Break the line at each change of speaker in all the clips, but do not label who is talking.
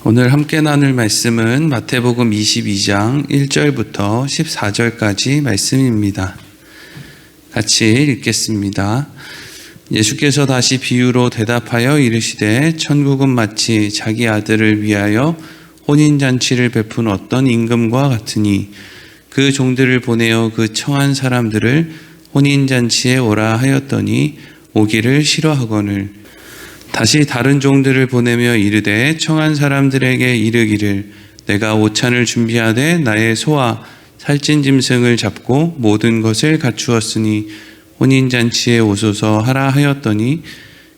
오늘 함께 나눌 말씀은 마태복음 22장 1절부터 14절까지 말씀입니다. 같이 읽겠습니다. 예수께서 다시 비유로 대답하여 이르시되 천국은 마치 자기 아들을 위하여 혼인잔치를 베푼 어떤 임금과 같으니 그 종들을 보내어 그 청한 사람들을 혼인잔치에 오라 하였더니 오기를 싫어하거늘 다시 다른 종들을 보내며 이르되 청한 사람들에게 이르기를 내가 오찬을 준비하되 나의 소와 살찐 짐승을 잡고 모든 것을 갖추었으니 혼인잔치에 오소서 하라 하였더니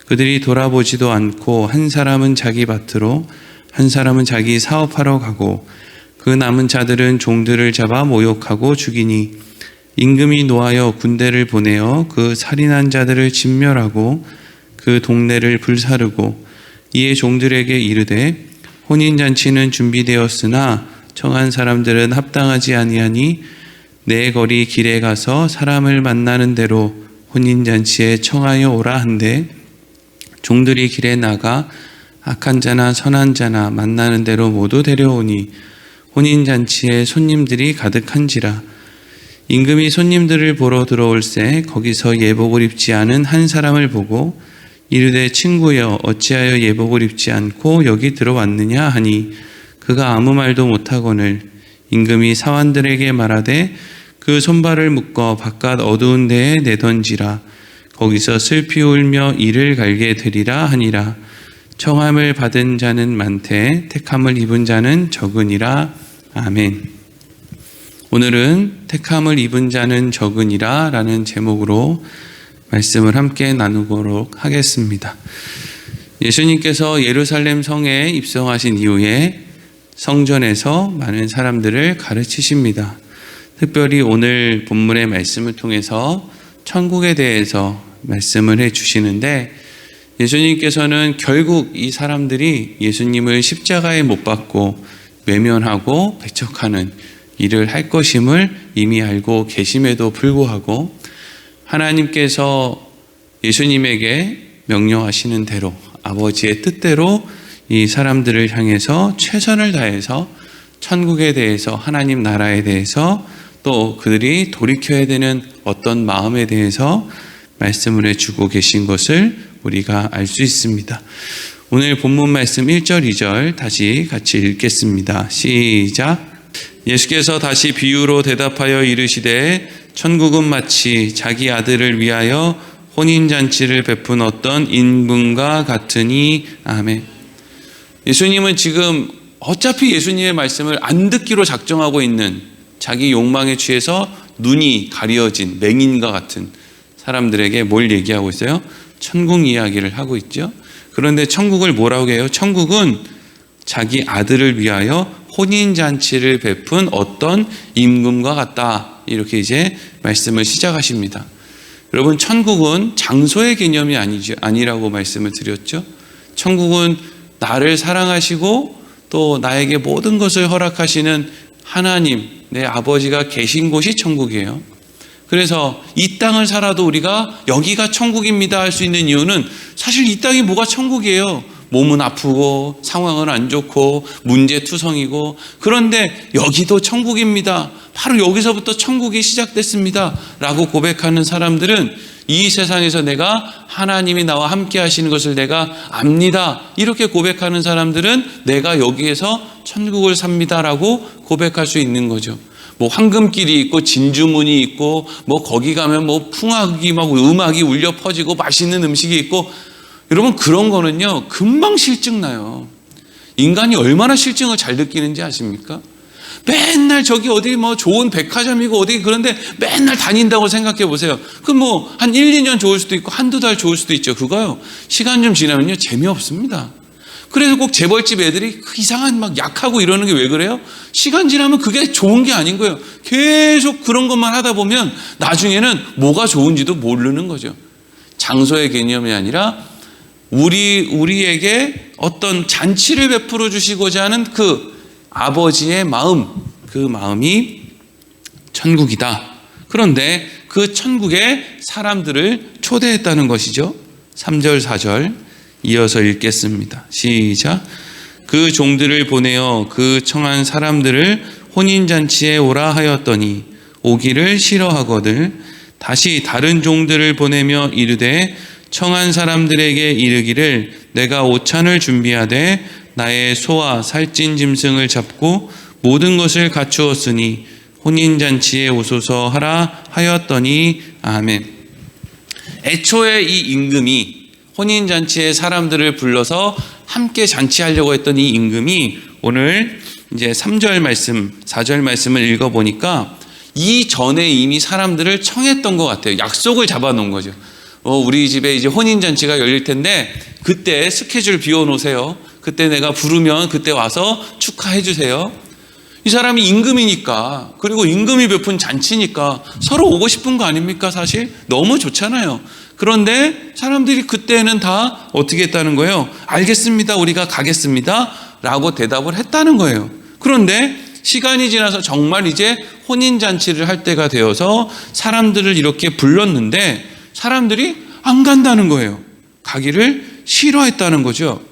그들이 돌아보지도 않고 한 사람은 자기 밭으로 한 사람은 자기 사업하러 가고 그 남은 자들은 종들을 잡아 모욕하고 죽이니 임금이 노하여 군대를 보내어 그 살인한 자들을 진멸하고 그 동네를 불사르고 이에 종들에게 이르되 혼인잔치는 준비되었으나 청한 사람들은 합당하지 아니하니 내 거리 길에 가서 사람을 만나는 대로 혼인잔치에 청하여 오라 한데 종들이 길에 나가 악한 자나 선한 자나 만나는 대로 모두 데려오니 혼인잔치에 손님들이 가득한지라. 임금이 손님들을 보러 들어올새 거기서 예복을 입지 않은 한 사람을 보고 이르되 친구여 어찌하여 예복을 입지 않고 여기 들어왔느냐 하니 그가 아무 말도 못하거늘 임금이 사환들에게 말하되 그 손발을 묶어 바깥 어두운 데에 내던지라. 거기서 슬피 울며 이를 갈게 되리라 하니라. 청함을 받은 자는 많되 택함을 입은 자는 적으니라. 아멘. 오늘은 택함을 입은 자는 적으니라 라는 제목으로 말씀을 함께 나누도록 하겠습니다. 예수님께서 예루살렘 성에 입성하신 이후에 성전에서 많은 사람들을 가르치십니다. 특별히 오늘 본문의 말씀을 통해서 천국에 대해서 말씀을 해주시는데 예수님께서는 결국 이 사람들이 예수님을 십자가에 못 박고 외면하고 배척하는 일을 할 것임을 이미 알고 계심에도 불구하고 하나님께서 예수님에게 명령하시는 대로 아버지의 뜻대로 이 사람들을 향해서 최선을 다해서 천국에 대해서 하나님 나라에 대해서 또 그들이 돌이켜야 되는 어떤 마음에 대해서 말씀을 해주고 계신 것을 우리가 알 수 있습니다. 오늘 본문 말씀 1절 2절 다시 같이 읽겠습니다. 시작. 예수께서 다시 비유로 대답하여 이르시되 천국은 마치 자기 아들을 위하여 혼인잔치를 베푼 어떤 임금과 같으니. 아멘. 예수님은 지금 어차피 예수님의 말씀을 안 듣기로 작정하고 있는 자기 욕망에 취해서 눈이 가려진 맹인과 같은 사람들에게 뭘 얘기하고 있어요? 천국 이야기를 하고 있죠. 그런데 천국을 뭐라고 해요? 천국은 자기 아들을 위하여 혼인잔치를 베푼 어떤 임금과 같다. 이렇게 이제 말씀을 시작하십니다. 여러분, 천국은 장소의 개념이 아니라고 말씀을 드렸죠. 천국은 나를 사랑하시고 또 나에게 모든 것을 허락하시는 하나님, 내 아버지가 계신 곳이 천국이에요. 그래서 이 땅을 살아도 우리가 여기가 천국입니다 할 수 있는 이유는 사실 이 땅이 뭐가 천국이에요. 몸은 아프고 상황은 안 좋고 문제투성이고 그런데 여기도 천국입니다. 바로 여기서부터 천국이 시작됐습니다 라고 고백하는 사람들은 이 세상에서 내가 하나님이 나와 함께 하시는 것을 내가 압니다. 이렇게 고백하는 사람들은 내가 여기에서 천국을 삽니다 라고 고백할 수 있는 거죠. 뭐 황금길이 있고 진주문이 있고 뭐 거기 가면 뭐 풍악이 막 음악이 울려 퍼지고 맛있는 음식이 있고 여러분 그런 거는요 금방 실증 나요. 인간이 얼마나 실증을 잘 느끼는지 아십니까? 맨날 저기 어디 뭐 좋은 백화점이고 어디 그런데 맨날 다닌다고 생각해 보세요. 그 뭐 한 1, 2년 좋을 수도 있고 한두 달 좋을 수도 있죠. 그거요 시간 좀 지나면요 재미없습니다. 그래서 꼭 재벌집 애들이 이상한 막 약하고 이러는 게 왜 그래요? 시간 지나면 그게 좋은 게 아닌 거예요. 계속 그런 것만 하다 보면 나중에는 뭐가 좋은지도 모르는 거죠. 장소의 개념이 아니라 우리에게 어떤 잔치를 베풀어 주시고자 하는 그 아버지의 마음, 그 마음이 천국이다. 그런데 그 천국에 사람들을 초대했다는 것이죠. 3절, 4절 이어서 읽겠습니다. 시작. 그 종들을 보내어 그 청한 사람들을 혼인잔치에 오라 하였더니 오기를 싫어하거늘 다시 다른 종들을 보내며 이르되 청한 사람들에게 이르기를 내가 오찬을 준비하되 나의 소와 살찐 짐승을 잡고 모든 것을 갖추었으니 혼인잔치에 오소서 하라 하였더니 아멘. 애초에 이 임금이 혼인잔치에 사람들을 불러서 함께 잔치하려고 했던 이 임금이 오늘 이제 3절 말씀, 4절 말씀을 읽어보니까 이 전에 이미 사람들을 청했던 것 같아요. 약속을 잡아놓은 거죠. 우리 집에 이제 혼인잔치가 열릴 텐데 그때 스케줄 비워놓으세요. 그때 내가 부르면 그때 와서 축하해 주세요. 이 사람이 임금이니까, 그리고 임금이 베푼 잔치니까 서로 오고 싶은 거 아닙니까? 사실 너무 좋잖아요. 그런데 사람들이 그때는 다 어떻게 했다는 거예요? 알겠습니다, 우리가 가겠습니다 라고 대답을 했다는 거예요. 그런데 시간이 지나서 정말 이제 혼인잔치를 할 때가 되어서 사람들을 이렇게 불렀는데 사람들이 안 간다는 거예요. 가기를 싫어했다는 거죠.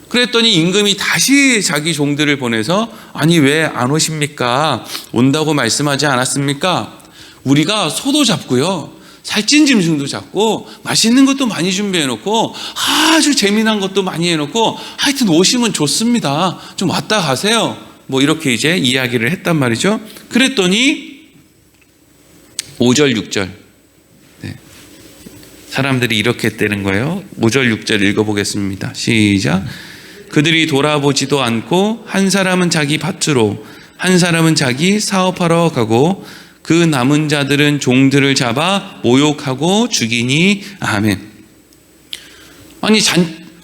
그랬더니 임금이 다시 자기 종들을 보내서 아니 왜 안 오십니까? 온다고 말씀하지 않았습니까? 우리가 소도 잡고요, 살찐 짐승도 잡고 맛있는 것도 많이 준비해놓고 아주 재미난 것도 많이 해놓고 하여튼 오시면 좋습니다. 좀 왔다 가세요. 뭐 이렇게 이제 이야기를 했단 말이죠. 그랬더니 5절 6절 사람들이 이렇게 했다는 거예요. 5절 6절 읽어보겠습니다. 시작. 그들이 돌아보지도 않고 한 사람은 자기 밭으로 한 사람은 자기 사업하러 가고 그 남은 자들은 종들을 잡아 모욕하고 죽이니 아멘. 아니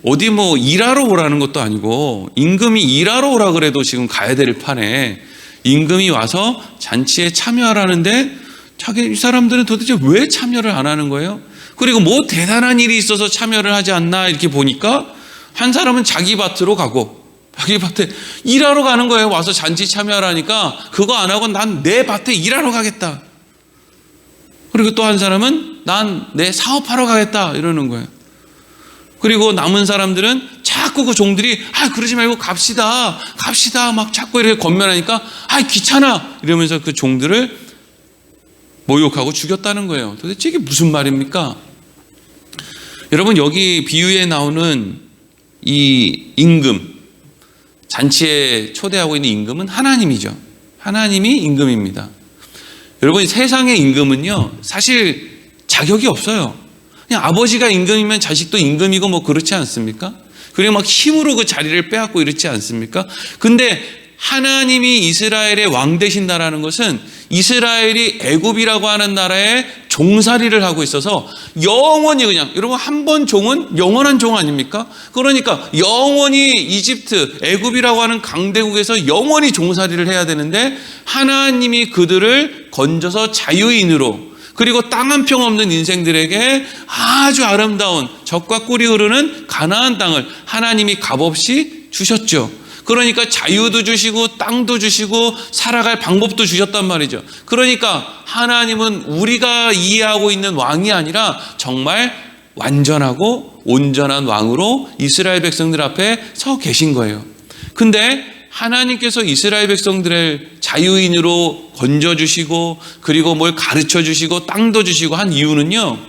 어디 뭐 일하러 오라는 것도 아니고 임금이 일하러 오라 그래도 지금 가야 될 판에 임금이 와서 잔치에 참여하라는데 이 사람들은 도대체 왜 참여를 안 하는 거예요? 그리고 뭐 대단한 일이 있어서 참여를 하지 않나 이렇게 보니까 한 사람은 자기 밭으로 가고 자기 밭에 일하러 가는 거예요. 와서 잔치 참여하라니까 그거 안 하고 난 내 밭에 일하러 가겠다. 그리고 또 한 사람은 난 내 사업하러 가겠다 이러는 거예요. 그리고 남은 사람들은 자꾸 그 종들이 그러지 말고 갑시다 막 자꾸 이렇게 권면하니까 귀찮아 이러면서 그 종들을 모욕하고 죽였다는 거예요. 도대체 이게 무슨 말입니까? 여러분, 여기 비유에 나오는 이 임금, 잔치에 초대하고 있는 임금은 하나님이죠. 하나님이 임금입니다. 여러분, 세상의 임금은요 사실 자격이 없어요. 그냥 아버지가 임금이면 자식도 임금이고 뭐 그렇지 않습니까? 그리고 막 힘으로 그 자리를 빼앗고 이렇지 않습니까? 근데 하나님이 이스라엘의 왕 되신다라는 것은 이스라엘이 애굽이라고 하는 나라에 종살이를 하고 있어서 영원히 그냥, 여러분 한 번 종은 영원한 종 아닙니까? 그러니까 영원히 이집트, 애굽이라고 하는 강대국에서 영원히 종살이를 해야 되는데 하나님이 그들을 건져서 자유인으로, 그리고 땅 한 평 없는 인생들에게 아주 아름다운 젖과 꿀이 흐르는 가나안 땅을 하나님이 값없이 주셨죠. 그러니까 자유도 주시고 땅도 주시고 살아갈 방법도 주셨단 말이죠. 그러니까 하나님은 우리가 이해하고 있는 왕이 아니라 정말 완전하고 온전한 왕으로 이스라엘 백성들 앞에 서 계신 거예요. 근데 하나님께서 이스라엘 백성들을 자유인으로 건져주시고 그리고 뭘 가르쳐 주시고 땅도 주시고 한 이유는요,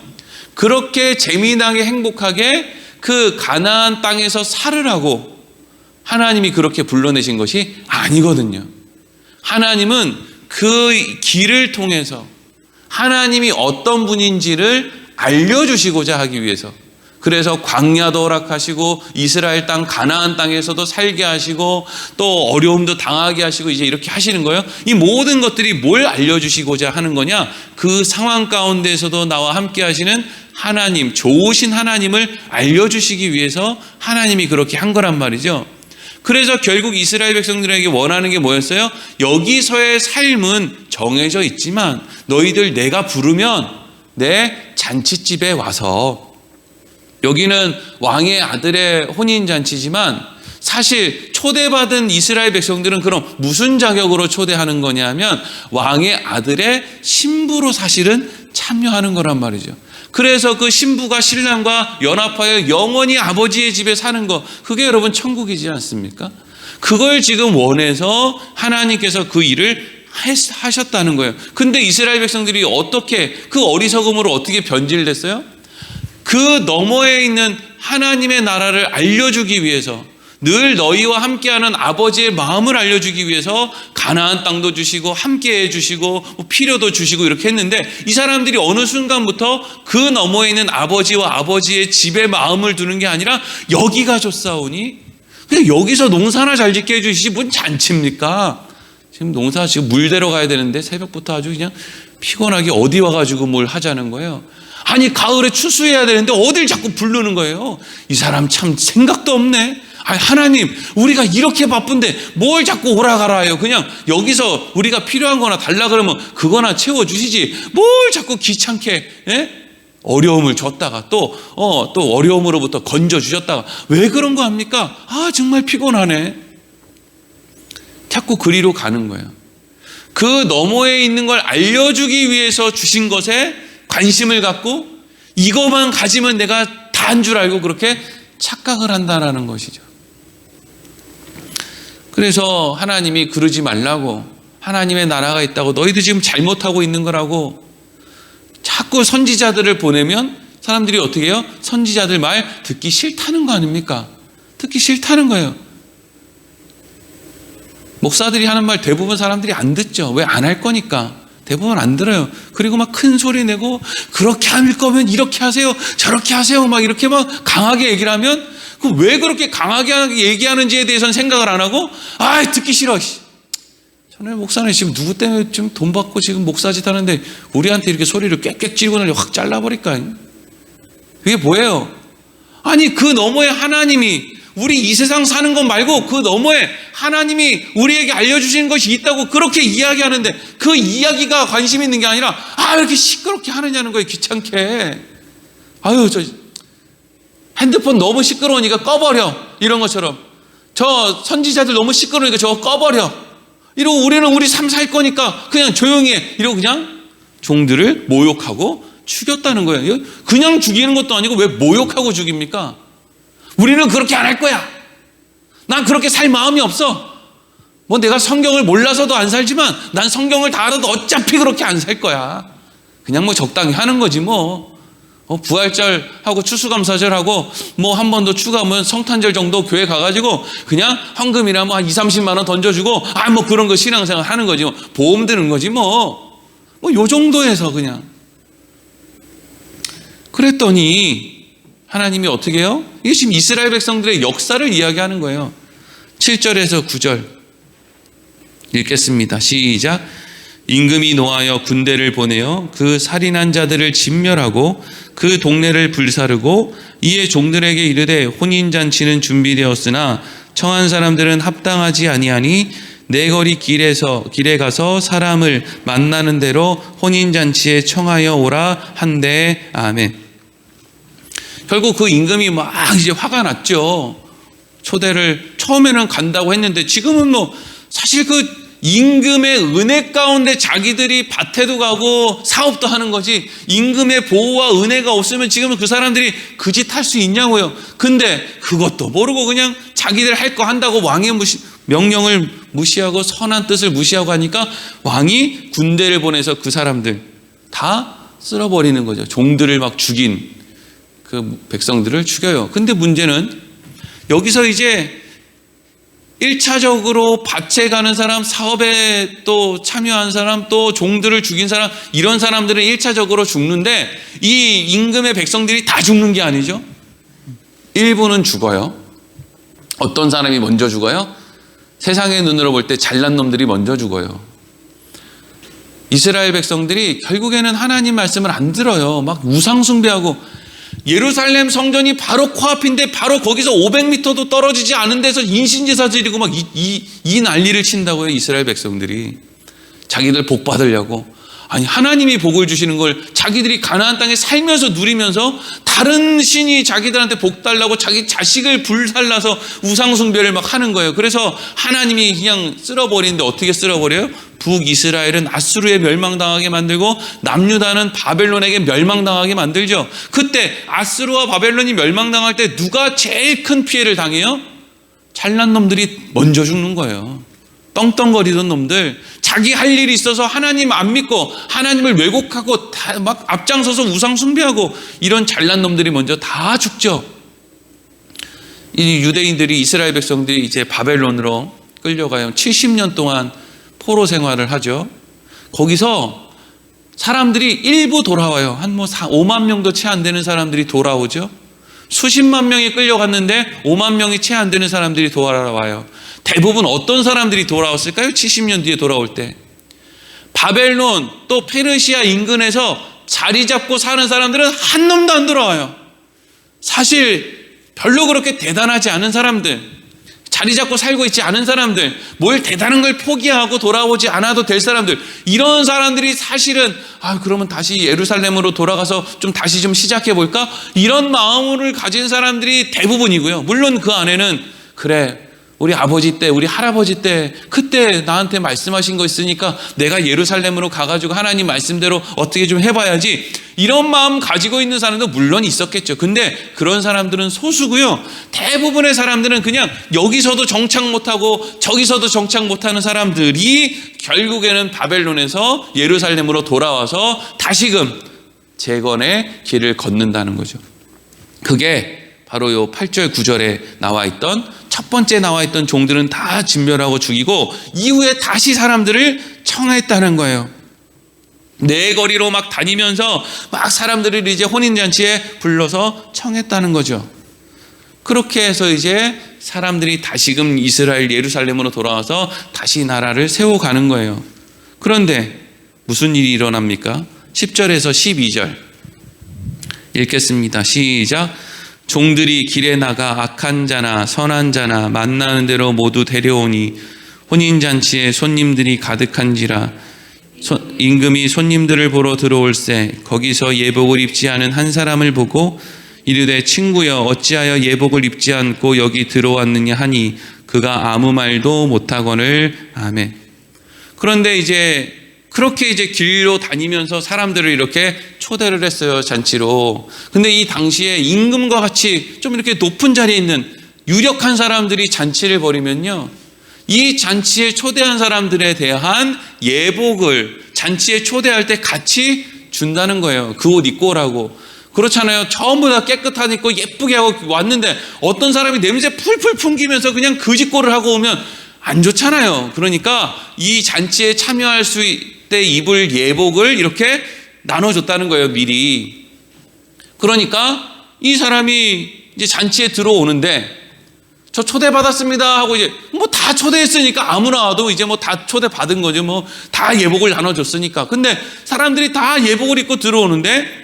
그렇게 재미나게 행복하게 그 가나안 땅에서 살으라고 하나님이 그렇게 불러내신 것이 아니거든요. 하나님은 그 길을 통해서 하나님이 어떤 분인지를 알려주시고자 하기 위해서, 그래서 광야도 허락하시고 이스라엘 땅 가나안 땅에서도 살게 하시고 또 어려움도 당하게 하시고 이제 이렇게 하시는 거예요. 이 모든 것들이 뭘 알려주시고자 하는 거냐? 그 상황 가운데서도 나와 함께 하시는 하나님, 좋으신 하나님을 알려주시기 위해서 하나님이 그렇게 한 거란 말이죠. 그래서 결국 이스라엘 백성들에게 원하는 게 뭐였어요? 여기서의 삶은 정해져 있지만 너희들 내가 부르면 내 잔치집에 와서, 여기는 왕의 아들의 혼인잔치지만 사실 초대받은 이스라엘 백성들은 그럼 무슨 자격으로 초대하는 거냐면 왕의 아들의 신부로 사실은 참여하는 거란 말이죠. 그래서 그 신부가 신랑과 연합하여 영원히 아버지의 집에 사는 거, 그게 여러분 천국이지 않습니까? 그걸 지금 원해서 하나님께서 그 일을 하셨다는 거예요. 근데 이스라엘 백성들이 어떻게, 그 어리석음으로 어떻게 변질됐어요? 그 너머에 있는 하나님의 나라를 알려주기 위해서, 늘 너희와 함께하는 아버지의 마음을 알려주기 위해서 가나안 땅도 주시고 함께해 주시고 뭐 필요도 주시고 이렇게 했는데, 이 사람들이 어느 순간부터 그 너머에 있는 아버지와 아버지의 집에 마음을 두는 게 아니라 여기가 좋사오니, 그냥 여기서 농사나 잘 짓게 해주시지 뭔 잔치입니까? 지금 농사 지금 물대러 가야 되는데 새벽부터 아주 그냥 피곤하게 어디 와가지고 뭘 하자는 거예요. 아니 가을에 추수해야 되는데 어딜 자꾸 부르는 거예요. 이 사람 참 생각도 없네. 아니 하나님, 우리가 이렇게 바쁜데 뭘 자꾸 오라가라 해요. 그냥 여기서 우리가 필요한 거나 달라 그러면 그거나 채워주시지 뭘 자꾸 귀찮게, 어려움을 줬다가 또 어려움으로부터 건져주셨다가 왜 그런 거 합니까? 아 정말 피곤하네. 자꾸 그리로 가는 거예요. 그 너머에 있는 걸 알려주기 위해서 주신 것에 관심을 갖고 이것만 가지면 내가 다인 줄 알고 그렇게 착각을 한다라는 것이죠. 그래서 하나님이 그러지 말라고, 하나님의 나라가 있다고, 너희도 지금 잘못하고 있는 거라고 자꾸 선지자들을 보내면 사람들이 어떻게 해요? 선지자들 말 듣기 싫다는 거 아닙니까? 듣기 싫다는 거예요. 목사들이 하는 말 대부분 사람들이 안 듣죠. 왜? 안 할 거니까. 대부분 안 들어요. 그리고 막 큰 소리 내고 그렇게 할 거면 이렇게 하세요, 저렇게 하세요, 막 이렇게 막 강하게 얘기를 하면, 그 왜 그렇게 강하게 얘기하는지에 대해서는 생각을 안 하고, 아 듣기 싫어. 저는 목사는 지금 누구 때문에 지금 돈 받고 지금 목사짓 하는데 우리한테 이렇게 소리를 꽥꽥 지르고 확 잘라버릴까? 그게 뭐예요? 아니 그 너머에 하나님이, 우리 이 세상 사는 것 말고 그 너머에 하나님이 우리에게 알려주시는 것이 있다고 그렇게 이야기하는데, 그 이야기가 관심 있는 게 아니라 왜 이렇게 시끄럽게 하느냐는 거예요. 귀찮게. 아유 저 핸드폰 너무 시끄러우니까 꺼버려, 이런 것처럼. 저 선지자들 너무 시끄러우니까 저거 꺼버려, 이러고 우리는 우리 삶 살 거니까 그냥 조용히 해, 이러고 그냥 종들을 모욕하고 죽였다는 거예요. 그냥 죽이는 것도 아니고 왜 모욕하고 죽입니까? 우리는 그렇게 안 할 거야. 난 그렇게 살 마음이 없어. 뭐 내가 성경을 몰라서도 안 살지만 난 성경을 다 알아도 어차피 그렇게 안 살 거야. 그냥 뭐 적당히 하는 거지 뭐. 부활절하고 추수감사절하고 뭐 한 번 더 추가하면 성탄절 정도 교회 가가지고 그냥 헌금이나 뭐 한 20-30만 원 던져주고 뭐 그런 거 신앙생활 하는 거지 뭐. 보험 드는 거지 뭐 요 정도에서 그냥. 그랬더니 하나님이 어떻게 해요? 이게 지금 이스라엘 백성들의 역사를 이야기하는 거예요. 7절에서 9절 읽겠습니다. 시작. 임금이 노하여 군대를 보내어 그 살인한 자들을 진멸하고 그 동네를 불사르고 이에 종들에게 이르되 혼인잔치는 준비되었으나 청한 사람들은 합당하지 아니하니 내 거리 길에 가서 사람을 만나는 대로 혼인잔치에 청하여 오라 한대. 아멘. 결국 그 임금이 막 이제 화가 났죠. 초대를 처음에는 간다고 했는데 지금은 뭐 사실 그 임금의 은혜 가운데 자기들이 밭에도 가고 사업도 하는 거지, 임금의 보호와 은혜가 없으면 지금은 그 사람들이 그 짓 할 수 있냐고요. 근데 그것도 모르고 그냥 자기들 할 거 한다고 왕의 명령을 무시하고 선한 뜻을 무시하고 하니까 왕이 군대를 보내서 그 사람들 다 쓸어버리는 거죠. 종들을 막 죽인 그 백성들을 죽여요. 근데 문제는 여기서 이제 1차적으로 밭에 가는 사람, 사업에 또 참여한 사람, 또 종들을 죽인 사람, 이런 사람들은 1차적으로 죽는데 이 임금의 백성들이 다 죽는 게 아니죠. 일부는 죽어요. 어떤 사람이 먼저 죽어요? 세상의 눈으로 볼 때 잘난 놈들이 먼저 죽어요. 이스라엘 백성들이 결국에는 하나님 말씀을 안 들어요. 막 우상 숭배하고, 예루살렘 성전이 바로 코앞인데 바로 거기서 500m도 떨어지지 않은 데서 인신제사 드리고 막 이 난리를 친다고요. 이스라엘 백성들이 자기들 복 받으려고. 아니 하나님이 복을 주시는 걸 자기들이 가나안 땅에 살면서 누리면서 다른 신이 자기들한테 복 달라고 자기 자식을 불살라서 우상 숭배를 막 하는 거예요. 그래서 하나님이 그냥 쓸어버리는데 어떻게 쓸어버려요? 북이스라엘은 아수르에 멸망당하게 만들고 남유다는 바벨론에게 멸망당하게 만들죠. 그때 아수르와 바벨론이 멸망당할 때 누가 제일 큰 피해를 당해요? 잘난 놈들이 먼저 죽는 거예요. 떵떵거리던 놈들, 자기 할 일이 있어서 하나님 안 믿고 하나님을 왜곡하고 다 막 앞장서서 우상 숭배하고 이런 잘난 놈들이 먼저 다 죽죠. 이 유대인들이, 이스라엘 백성들이 이제 바벨론으로 끌려가요. 70년 동안 포로 생활을 하죠. 거기서 사람들이 일부 돌아와요. 한 5만 명도 채 안 되는 사람들이 돌아오죠. 수십만 명이 끌려갔는데 5만 명이 채 안 되는 사람들이 돌아와요. 대부분 어떤 사람들이 돌아왔을까요? 70년 뒤에 돌아올 때 바벨론 또 페르시아 인근에서 자리 잡고 사는 사람들은 한 놈도 안 돌아와요. 사실 별로 그렇게 대단하지 않은 사람들, 자리 잡고 살고 있지 않은 사람들, 뭘 대단한 걸 포기하고 돌아오지 않아도 될 사람들, 이런 사람들이 사실은 그러면 다시 예루살렘으로 돌아가서 다시 시작해 볼까? 이런 마음을 가진 사람들이 대부분이고요. 물론 그 안에는 그래, 우리 아버지 때, 우리 할아버지 때 그때 나한테 말씀하신 거 있으니까 내가 예루살렘으로 가가지고 하나님 말씀대로 어떻게 좀 해봐야지, 이런 마음 가지고 있는 사람도 물론 있었겠죠. 근데 그런 사람들은 소수고요. 대부분의 사람들은 그냥 여기서도 정착 못하고 저기서도 정착 못하는 사람들이 결국에는 바벨론에서 예루살렘으로 돌아와서 다시금 재건의 길을 걷는다는 거죠. 그게 바로 요 8절 9절에 나와 있던, 첫 번째 나와 있던 종들은 다 진멸하고 죽이고 이후에 다시 사람들을 청했다는 거예요. 네 거리로 막 다니면서 막 사람들을 이제 혼인잔치에 불러서 청했다는 거죠. 그렇게 해서 이제 사람들이 다시금 이스라엘 예루살렘으로 돌아와서 다시 나라를 세워가는 거예요. 그런데 무슨 일이 일어납니까? 10절에서 12절 읽겠습니다. 시작. 종들이 길에 나가 악한 자나 선한 자나 만나는 대로 모두 데려오니 혼인잔치에 손님들이 가득한지라. 임금이 손님들을 보러 들어올세 거기서 예복을 입지 않은 한 사람을 보고 이르되 친구여 어찌하여 예복을 입지 않고 여기 들어왔느냐 하니 그가 아무 말도 못하거늘. 아멘. 그런데 이제 그렇게 이제 길로 다니면서 사람들을 이렇게 초대를 했어요, 잔치로. 근데 이 당시에 임금과 같이 좀 이렇게 높은 자리에 있는 유력한 사람들이 잔치를 벌이면요, 이 잔치에 초대한 사람들에 대한 예복을 잔치에 초대할 때 같이 준다는 거예요. 그 옷 입고 오라고. 그렇잖아요. 전부 다 깨끗한 입고 예쁘게 하고 왔는데 어떤 사람이 냄새 풀풀 풍기면서 그냥 그 짓고를 하고 오면 안 좋잖아요. 그러니까 이 잔치에 참여할 때 입을 예복을 이렇게 나눠줬다는 거예요, 미리. 그러니까 이 사람이 이제 잔치에 들어오는데 저 초대받았습니다 하고 이제 다 초대했으니까 아무나 와도 이제 다 초대받은 거죠. 다 예복을 나눠줬으니까. 근데 사람들이 다 예복을 입고 들어오는데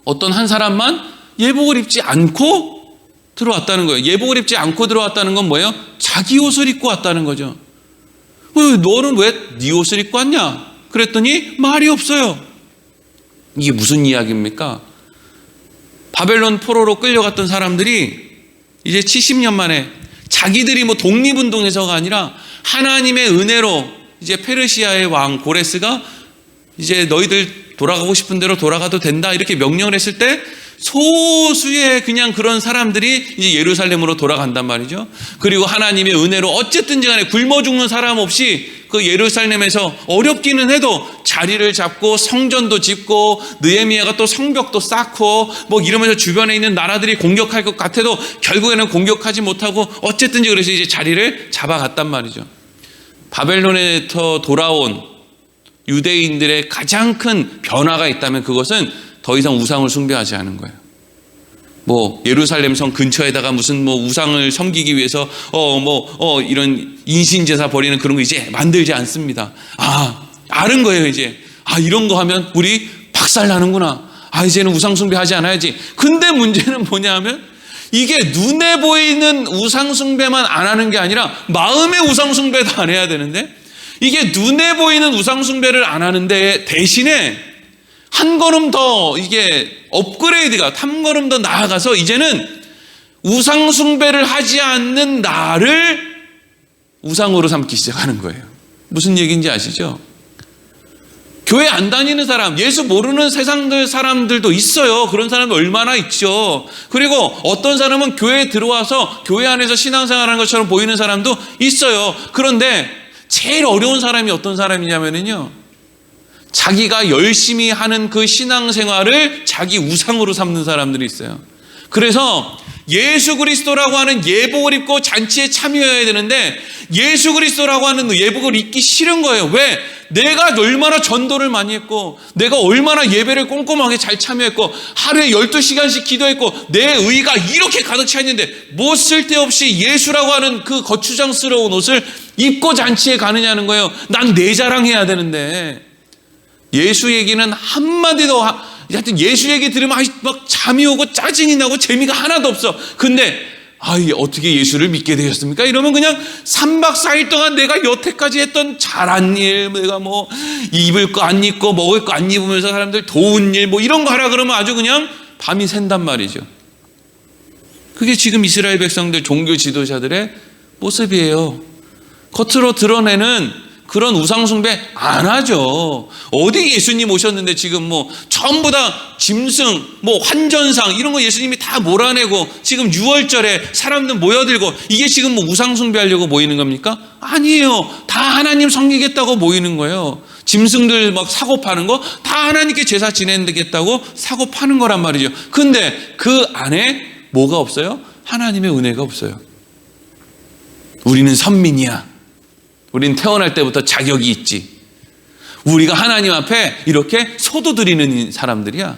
어떤 한 사람만 예복을 입지 않고 들어왔다는 거예요. 예복을 입지 않고 들어왔다는 건 뭐예요? 자기 옷을 입고 왔다는 거죠. 너는 왜 네 옷을 입고 왔냐? 그랬더니 말이 없어요. 이게 무슨 이야기입니까? 바벨론 포로로 끌려갔던 사람들이 이제 70년 만에 자기들이 독립운동에서가 아니라 하나님의 은혜로 이제 페르시아의 왕 고레스가 이제 너희들 돌아가고 싶은 대로 돌아가도 된다 이렇게 명령을 했을 때 소수의 그냥 그런 사람들이 이제 예루살렘으로 돌아간단 말이죠. 그리고 하나님의 은혜로 어쨌든지 간에 굶어 죽는 사람 없이 그 예루살렘에서 어렵기는 해도 자리를 잡고 성전도 짓고 느헤미야가 또 성벽도 쌓고 이러면서 주변에 있는 나라들이 공격할 것 같아도 결국에는 공격하지 못하고 어쨌든지 그래서 이제 자리를 잡아갔단 말이죠. 바벨론에서 돌아온 유대인들의 가장 큰 변화가 있다면 그것은 더 이상 우상을 숭배하지 않은 거예요. 예루살렘 성 근처에다가 무슨 우상을 섬기기 위해서 이런 인신제사 버리는 그런 거 이제 만들지 않습니다. 아는 거예요, 이제. 이런 거 하면 우리 박살 나는구나. 이제는 우상 숭배하지 않아야지. 근데 문제는 뭐냐 하면 이게 눈에 보이는 우상 숭배만 안 하는 게 아니라 마음의 우상 숭배도 안 해야 되는데, 이게 눈에 보이는 우상 숭배를 안 하는데 대신에 한 걸음 더 이게 업그레이드가 한 걸음 더 나아가서 이제는 우상 숭배를 하지 않는 나를 우상으로 삼기 시작하는 거예요. 무슨 얘기인지 아시죠? 교회 안 다니는 사람, 예수 모르는 세상 사람들도 있어요. 그런 사람이 얼마나 있죠. 그리고 어떤 사람은 교회에 들어와서 교회 안에서 신앙생활하는 것처럼 보이는 사람도 있어요. 그런데 제일 어려운 사람이 어떤 사람이냐면요, 자기가 열심히 하는 그 신앙생활을 자기 우상으로 삼는 사람들이 있어요. 그래서 예수 그리스도라고 하는 예복을 입고 잔치에 참여해야 되는데 예수 그리스도라고 하는 예복을 입기 싫은 거예요. 왜? 내가 얼마나 전도를 많이 했고 내가 얼마나 예배를 꼼꼼하게 잘 참여했고 하루에 12시간씩 기도했고 내 의가 이렇게 가득 차 있는데 뭐 쓸데없이 예수라고 하는 그 거추장스러운 옷을 입고 잔치에 가느냐는 거예요. 난 내 자랑해야 되는데 예수 얘기는 한마디도 하여튼 예수 얘기 들으면 막 잠이 오고 짜증이 나고 재미가 하나도 없어. 근데 어떻게 예수를 믿게 되셨습니까? 이러면 그냥 3박 4일 동안 내가 여태까지 했던 잘한 일, 내가 뭐 입을 거 안 입고 먹을 거 안 입으면서 사람들 도운 일 뭐 이런 거 하라 그러면 아주 그냥 밤이 샌단 말이죠. 그게 지금 이스라엘 백성들 종교 지도자들의 모습이에요. 겉으로 드러내는 그런 우상숭배 안 하죠. 어디 예수님 오셨는데 지금 뭐 전부 다 짐승, 뭐 환전상 이런 거 예수님이 다 몰아내고 지금 6월절에 사람들 모여들고 이게 지금 뭐 우상숭배하려고 모이는 겁니까? 아니에요. 다 하나님 섬기겠다고 모이는 거예요. 짐승들 막 사고 파는 거 다 하나님께 제사 지내겠다고 사고 파는 거란 말이죠. 근데 그 안에 뭐가 없어요? 하나님의 은혜가 없어요. 우리는 선민이야. 우린 태어날 때부터 자격이 있지. 우리가 하나님 앞에 이렇게 소도드리는 사람들이야.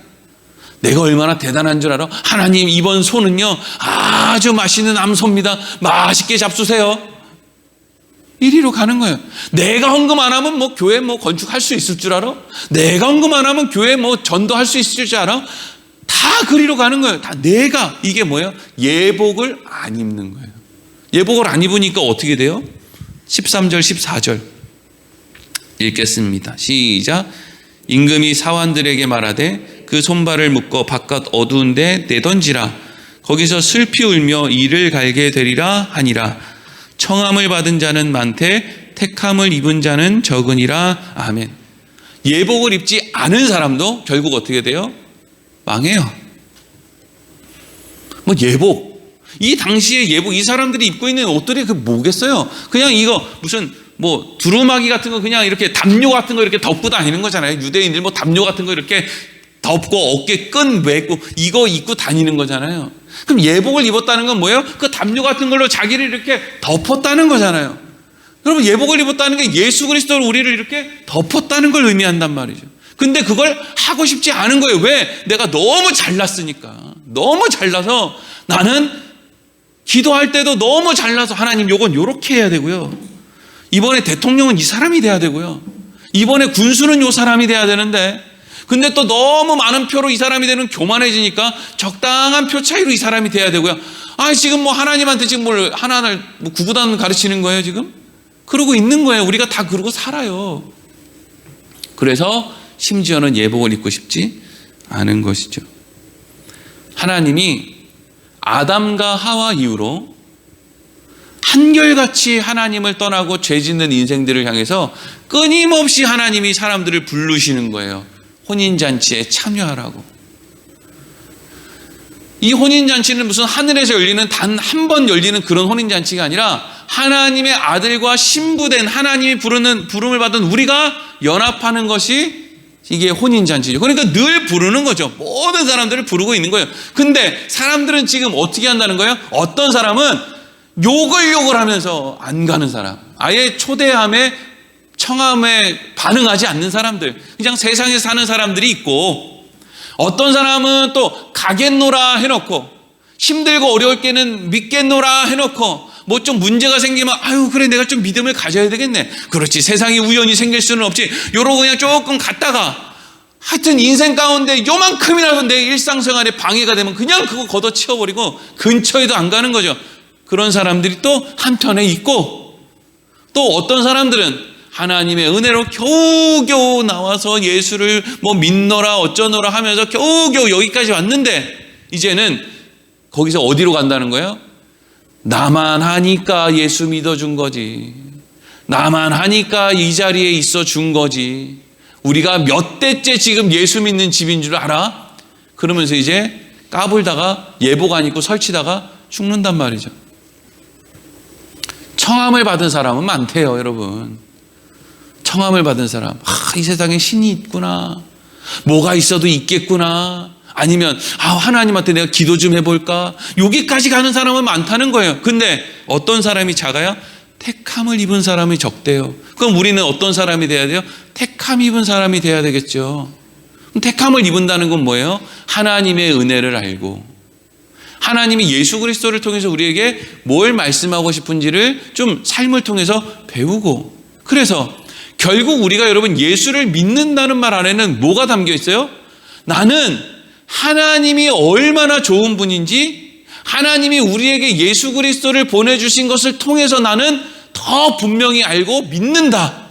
내가 얼마나 대단한 줄 알아? 하나님 이번 소는요 아주 맛있는 암소입니다. 맛있게 잡수세요. 이리로 가는 거예요. 내가 헌금 안 하면 뭐 교회 뭐 건축할 수 있을 줄 알아? 내가 헌금 안 하면 교회 뭐 전도할 수 있을 줄 알아? 다 그리로 가는 거예요. 다 내가. 이게 뭐예요? 예복을 안 입는 거예요. 예복을 안 입으니까 어떻게 돼요? 13절 14절 읽겠습니다. 시작. 임금이 사환들에게 말하되 그 손발을 묶어 바깥 어두운 데 내던지라. 거기서 슬피 울며 이를 갈게 되리라 하니라. 청함을 받은 자는 많되 택함을 입은 자는 적으니라. 아멘. 예복을 입지 않은 사람도 결국 어떻게 돼요? 망해요. 뭐 예복, 이 당시에 예복, 이 사람들이 입고 있는 옷들이 그 뭐겠어요? 그냥 이거 무슨 뭐 두루마기 같은 거 그냥 이렇게 담요 같은 거 이렇게 덮고 다니는 거잖아요. 유대인들 뭐 담요 같은 거 이렇게 덮고 어깨 끈 매고 이거 입고 다니는 거잖아요. 그럼 예복을 입었다는 건 뭐예요? 그 담요 같은 걸로 자기를 이렇게 덮었다는 거잖아요. 여러분, 예복을 입었다는 게 예수 그리스도로 우리를 이렇게 덮었다는 걸 의미한단 말이죠. 근데 그걸 하고 싶지 않은 거예요. 왜? 내가 너무 잘났으니까. 너무 잘나서 나는 기도할 때도 너무 잘나서 하나님 요건 요렇게 해야 되고요. 이번에 대통령은 이 사람이 돼야 되고요. 이번에 군수는 요 사람이 돼야 되는데 근데 또 너무 많은 표로 이 사람이 되는 교만해지니까 적당한 표 차이로 이 사람이 돼야 되고요. 지금 뭐 하나님한테 지금 뭘 하나를 뭐 구구단 가르치는 거예요 지금? 그러고 있는 거예요. 우리가 다 그러고 살아요. 그래서 심지어는 예복을 입고 싶지 않은 것이죠. 하나님이 아담과 하와 이후로 한결같이 하나님을 떠나고 죄 짓는 인생들을 향해서 끊임없이 하나님이 사람들을 부르시는 거예요. 혼인잔치에 참여하라고. 이 혼인잔치는 무슨 하늘에서 열리는 단 한 번 열리는 그런 혼인잔치가 아니라 하나님의 아들과 신부된 하나님이 부름을 받은 우리가 연합하는 것이 이게 혼인잔치죠. 그러니까 늘 부르는 거죠. 모든 사람들을 부르고 있는 거예요. 근데 사람들은 지금 어떻게 한다는 거예요? 어떤 사람은 욕을 하면서 안 가는 사람, 아예 초대함에 청함에 반응하지 않는 사람들, 그냥 세상에 사는 사람들이 있고, 어떤 사람은 또 가겠노라 해놓고 힘들고 어려울 때는 믿겠노라 해놓고 뭐 좀 문제가 생기면 그래 내가 좀 믿음을 가져야 되겠네. 그렇지, 세상이 우연히 생길 수는 없지. 요러고 그냥 조금 갔다가 하여튼 인생 가운데 요만큼이라도 내 일상생활에 방해가 되면 그냥 그거 걷어치워버리고 근처에도 안 가는 거죠. 그런 사람들이 또 한편에 있고, 또 어떤 사람들은 하나님의 은혜로 겨우겨우 나와서 예수를 뭐 믿노라 어쩌노라 하면서 겨우겨우 여기까지 왔는데 이제는 거기서 어디로 간다는 거예요? 나만 하니까 예수 믿어준 거지. 나만 하니까 이 자리에 있어 준 거지. 우리가 몇 대째 지금 예수 믿는 집인 줄 알아? 그러면서 이제 까불다가 예복 안 입고 설치다가 죽는단 말이죠. 청함을 받은 사람은 많대요, 여러분. 청함을 받은 사람. 이 세상에 신이 있구나. 뭐가 있어도 있겠구나. 아니면 하나님한테 내가 기도 좀 해볼까. 여기까지 가는 사람은 많다는 거예요. 근데 어떤 사람이 작아요? 택함을 입은 사람이 적대요. 그럼 우리는 어떤 사람이 돼야 돼요? 택함 입은 사람이 돼야 되겠죠. 택함을 입은다는 건 뭐예요? 하나님의 은혜를 알고 하나님이 예수 그리스도를 통해서 우리에게 뭘 말씀하고 싶은지를 좀 삶을 통해서 배우고, 그래서 결국 우리가 여러분 예수를 믿는다는 말 안에는 뭐가 담겨 있어요? 나는 하나님이 얼마나 좋은 분인지, 하나님이 우리에게 예수 그리스도를 보내주신 것을 통해서 나는 더 분명히 알고 믿는다.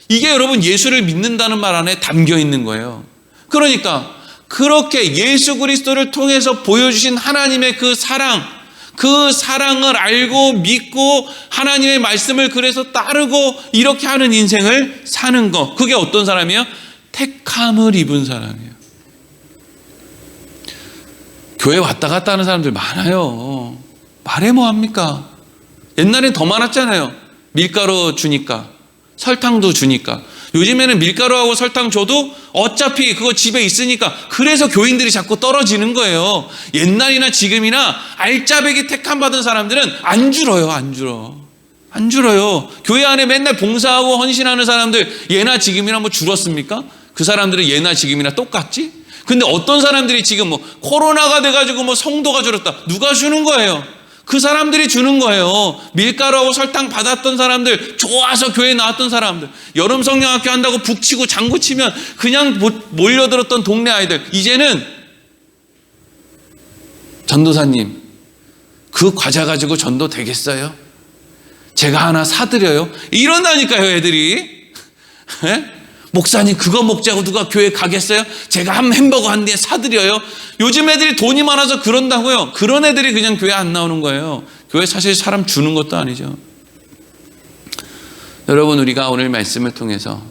이게 여러분 예수를 믿는다는 말 안에 담겨 있는 거예요. 그러니까 그렇게 예수 그리스도를 통해서 보여주신 하나님의 그 사랑을 알고 믿고 하나님의 말씀을 그래서 따르고 이렇게 하는 인생을 사는 거, 그게 어떤 사람이에요? 택함을 입은 사람이에요. 교회 왔다 갔다 하는 사람들 많아요. 말해 뭐합니까? 옛날엔 더 많았잖아요. 밀가루 주니까, 설탕도 주니까. 요즘에는 밀가루하고 설탕 줘도 어차피 그거 집에 있으니까, 그래서 교인들이 자꾸 떨어지는 거예요. 옛날이나 지금이나 알짜배기 택함 받은 사람들은 안 줄어요. 안 줄어요. 교회 안에 맨날 봉사하고 헌신하는 사람들 예나 지금이나 뭐 줄었습니까? 그 사람들은 예나 지금이나 똑같지? 근데 어떤 사람들이 지금 뭐 코로나가 돼가지고 뭐 성도가 줄었다. 누가 주는 거예요? 그 사람들이 주는 거예요. 밀가루하고 설탕 받았던 사람들, 좋아서 교회에 나왔던 사람들, 여름 성령학교 한다고 북치고 장구치면 그냥 몰려들었던 동네 아이들, 이제는 전도사님 그 과자 가지고 전도 되겠어요? 제가 하나 사드려요? 이런다니까요, 애들이. 네? 목사님 그거 먹자고 누가 교회 가겠어요? 제가 한 햄버거 한 개 사드려요? 요즘 애들이 돈이 많아서 그런다고요. 그런 애들이 그냥 교회 안 나오는 거예요. 교회 사실 사람 주는 것도 아니죠. 여러분, 우리가 오늘 말씀을 통해서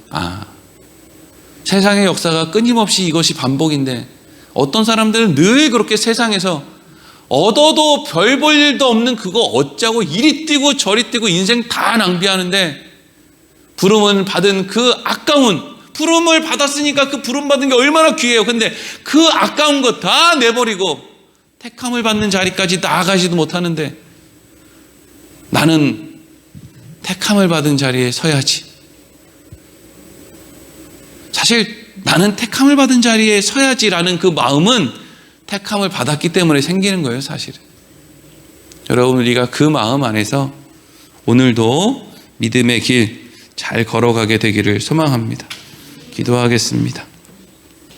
세상의 역사가 끊임없이 이것이 반복인데, 어떤 사람들은 늘 그렇게 세상에서 얻어도 별 볼 일도 없는 그거 얻자고 이리 뛰고 저리 뛰고 인생 다 낭비하는데, 부름을 받은 그 아까운, 부름을 받았으니까 그 부름 받은 게 얼마나 귀해요. 근데 그 아까운 거 다 내버리고 택함을 받는 자리까지 나아가지도 못하는데, 나는 택함을 받은 자리에 서야지. 사실 나는 택함을 받은 자리에 서야지라는 그 마음은 택함을 받았기 때문에 생기는 거예요, 사실은. 여러분, 우리가 그 마음 안에서 오늘도 믿음의 길 잘 걸어가게 되기를 소망합니다. 기도하겠습니다.